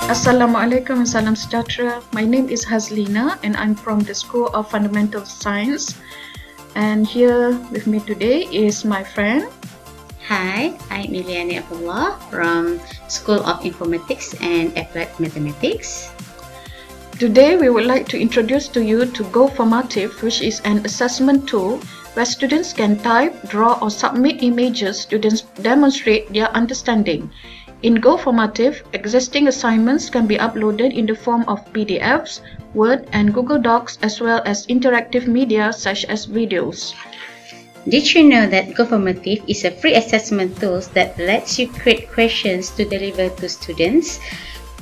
Assalamualaikum and salam sejahtera. My name is Hazlina and I'm from the School of Fundamental Science. And here with me today is my friend. Hi, I'm Ilyani from School of Informatics and Applied Mathematics. Today we would like to introduce to you to GoFormative, which is an assessment tool where students can type, draw or submit images to demonstrate their understanding. In GoFormative, existing assignments can be uploaded in the form of PDFs, Word and Google Docs, as well as interactive media such as videos. Did you know that GoFormative is a free assessment tool that lets you create questions to deliver to students?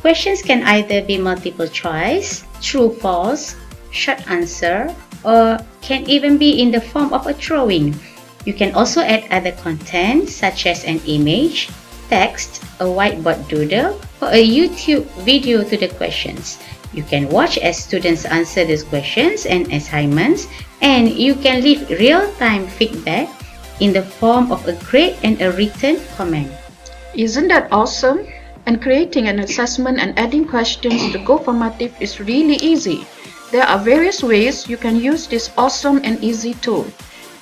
Questions can either be multiple choice, true, false, short answer, or can even be in the form of a drawing. You can also add other content such as an image, text, a whiteboard doodle, or a YouTube video to the questions. You can watch as students answer these questions and assignments, and you can leave real-time feedback in the form of a grade and a written comment. Isn't that awesome? And creating an assessment and adding questions to GoFormative is really easy. There are various ways you can use this awesome and easy tool.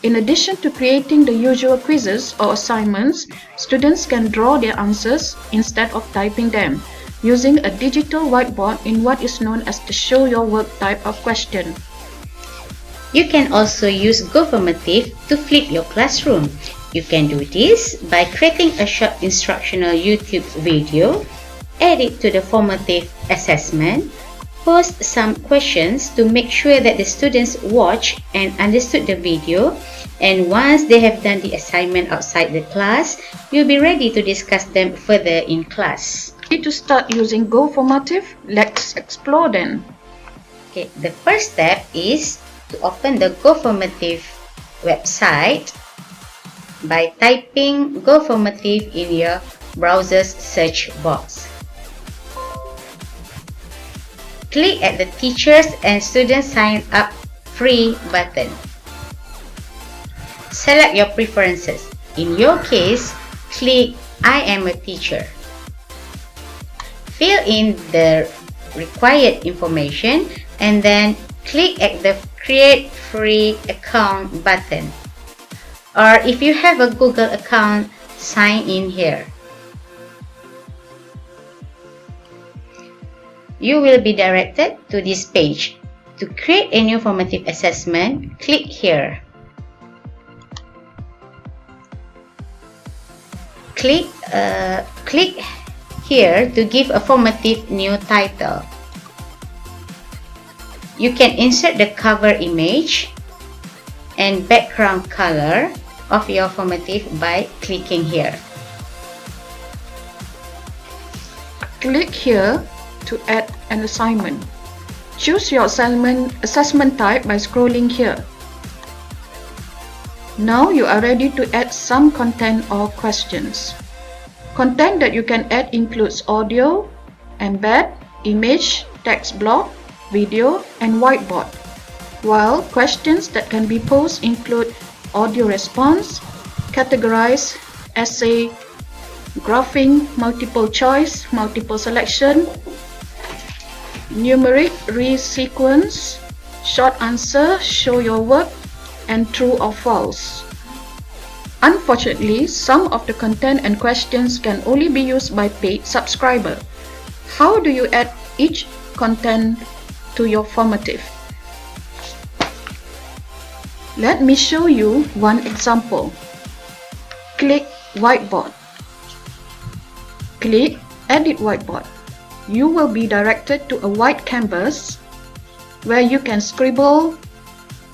In addition to creating the usual quizzes or assignments, students can draw their answers instead of typing them, using a digital whiteboard in what is known as the show your work type of question. You can also use GoFormative to flip your classroom. You can do this by creating a short instructional YouTube video, add it to the formative assessment, post some questions to make sure that the students watch and understood the video, and once they have done the assignment outside the class, you'll be ready to discuss them further in class. To start using GoFormative, let's explore then. Okay, the first step is to open the GoFormative website by typing GoFormative in your browser's search box. Click at the Teachers and Students Sign Up Free button. Select your preferences. In your case, click I am a teacher. Fill in the required information and then click at the Create Free Account button. Or if you have a Google account, sign in here. You will be directed to this page. To create a new formative assessment, click here. Click here to give a formative new title. You can insert the cover image and background color of your formative by clicking here. Click here to add an assignment. Choose your assessment type by scrolling here. Now you are ready to add some content or questions. Content that you can add includes audio, embed, image, text block, video, and whiteboard. While questions that can be posed include audio response, categorize, essay, graphing, multiple choice, multiple selection, numeric resequence, short answer, show your work, and true or false. Unfortunately, some of the content and questions can only be used by paid subscriber. How do you add each content to your formative? Let me show you one example. Click Whiteboard. Click Edit Whiteboard. You will be directed to a white canvas where you can scribble,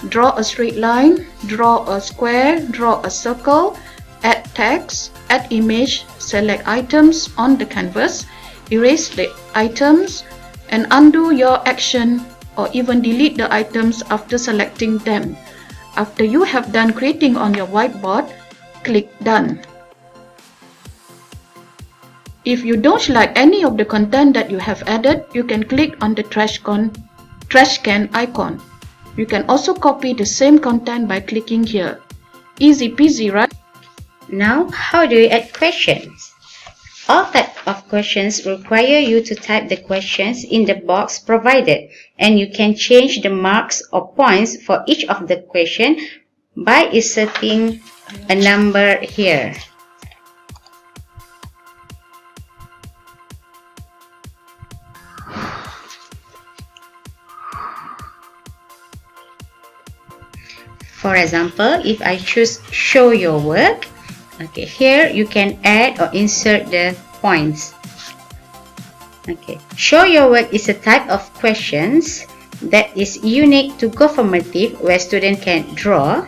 draw a straight line, draw a square, draw a circle, add text, add image, select items on the canvas, erase the items, and undo your action or even delete the items after selecting them. After you have done creating on your whiteboard, click Done. If you don't like any of the content that you have added, you can click on the trash can icon. You can also copy the same content by clicking here. Easy peasy, right? Now, how do you add questions? All types of questions require you to type the questions in the box provided, and you can change the marks or points for each of the question by inserting a number here. For example, if I choose show your work, okay, here you can add or insert the points. Okay, show your work is a type of questions that is unique to GoFormative, where students can draw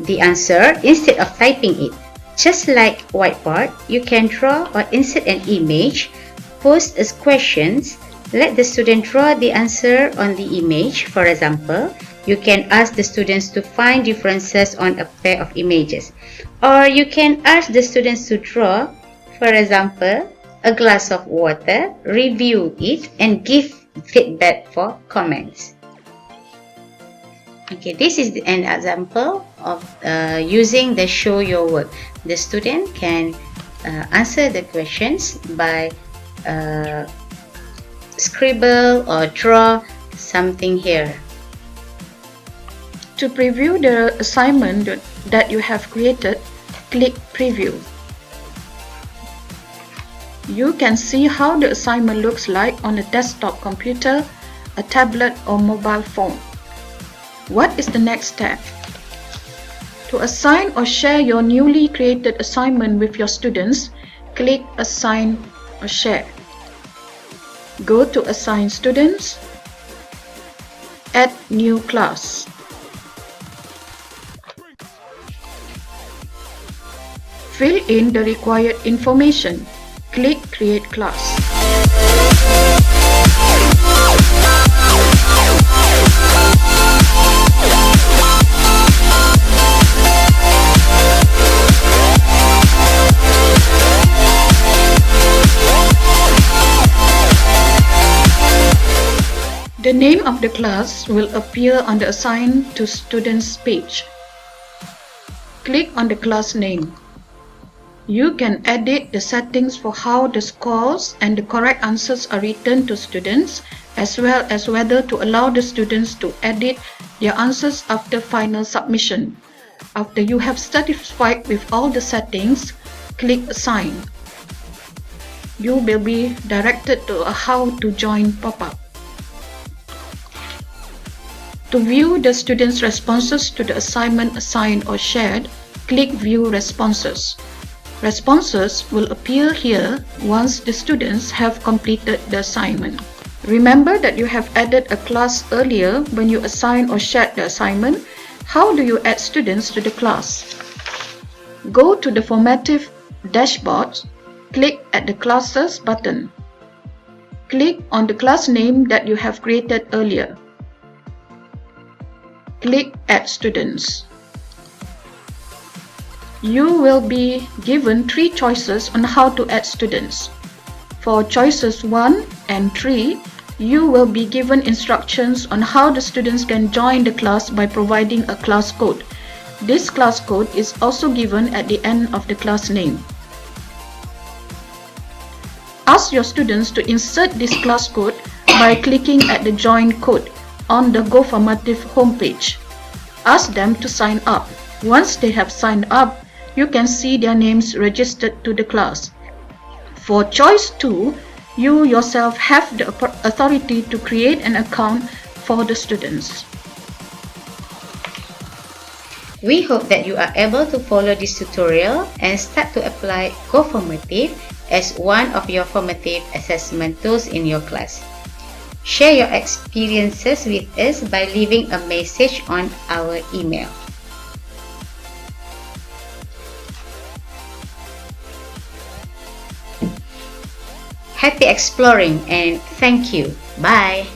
the answer instead of typing it. Just like whiteboard, you can draw or insert an image, post as questions, let the student draw the answer on the image. For example, you can ask the students to find differences on a pair of images, or you can ask the students to draw, for example, a glass of water, review it, and give feedback for comments. Okay, this is an example of using the show your work. The student can answer the questions by scribble or draw something here. To preview the assignment that you have created, click Preview. You can see how the assignment looks like on a desktop computer, a tablet, or mobile phone. What is the next step? To assign or share your newly created assignment with your students, click Assign or Share. Go to Assign Students, Add New Class. Fill in the required information. Click Create Class. The name of the class will appear on the Assign to Students page. Click on the class name. You can edit the settings for how the scores and the correct answers are written to students, as well as whether to allow the students to edit their answers after final submission. After you have satisfied with all the settings, click Assign. You will be directed to a How to Join pop-up. To view the students' responses to the assignment assigned or shared, click View Responses. Responses will appear here once the students have completed the assignment. Remember that you have added a class earlier when you assigned or shared the assignment. How do you add students to the class? Go to the Formative dashboard, click at the Classes button. Click on the class name that you have created earlier. Click Add Students. You will be given 3 choices on how to add students. For choices 1 and 3, you will be given instructions on how the students can join the class by providing a class code. This class code is also given at the end of the class name. Ask your students to insert this class code by clicking at the Join code on the GoFormative homepage. Ask them to sign up. Once they have signed up, you can see their names registered to the class. For choice 2, you yourself have the authority to create an account for the students. We hope that you are able to follow this tutorial and start to apply GoFormative as one of your formative assessment tools in your class. Share your experiences with us by leaving a message on our email. Happy exploring and thank you. Bye.